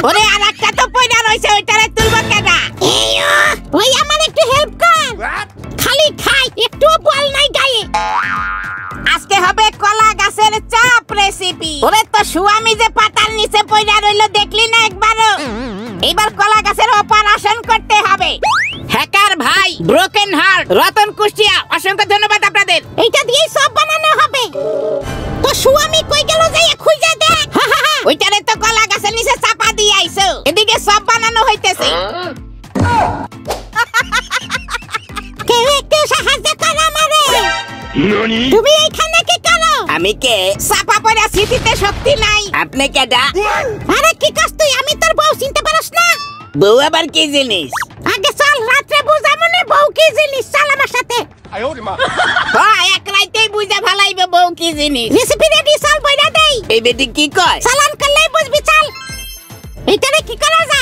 ওরে আরেকটা তো পয়দা রইছে ওইটারে তুলবা কেডা ওই আমার একটু হেল্প কর খালি খাই একটু বল নাই গায়ে আজকে হবে কলা গাছের চাপ রেসিপি ওরে তো সুয়ামি যে পাতার নিচে পয়দা রইলো দেখলি না একবারও এবার কলা গাছের অপারেশন করতে হবে হ্যাকার ভাই ব্রোকেন হার্ট রতন কুষ্টিয়া অসংখ্য ধন্যবাদ আপনাদের এইটা দিয়ে সব বানানো হবে তো সুয়ামি কই গেল যাই খুঁজে দে ওইটারে তো কলা গাছের নিচে চাপা দিয়ে আইছো এদিকে সব বানানো হইতেছে কেউ একটু সাহায্য কর আমারে ননি তুমি এইখানে কি করো আমি কে চাপা পড়া সিটিতে শক্তি নাই আপনি কেডা আরে কি কাজ তুই আমি তোর বউ চিনতে পারছ না বউ আবার কি জিনিস আগে চল রাতে বুঝামনে বউ কি জিনিস চল আমার সাথে আয়ো রে মা হ্যাঁ এক রাতেই বুঝা ভালাইবে বউ কি জিনিস রেসিপি রেডি চল বইরা দেই এই বেটি কি কয় চালান করলেই বুঝবি চল এইটারে কি করা যায়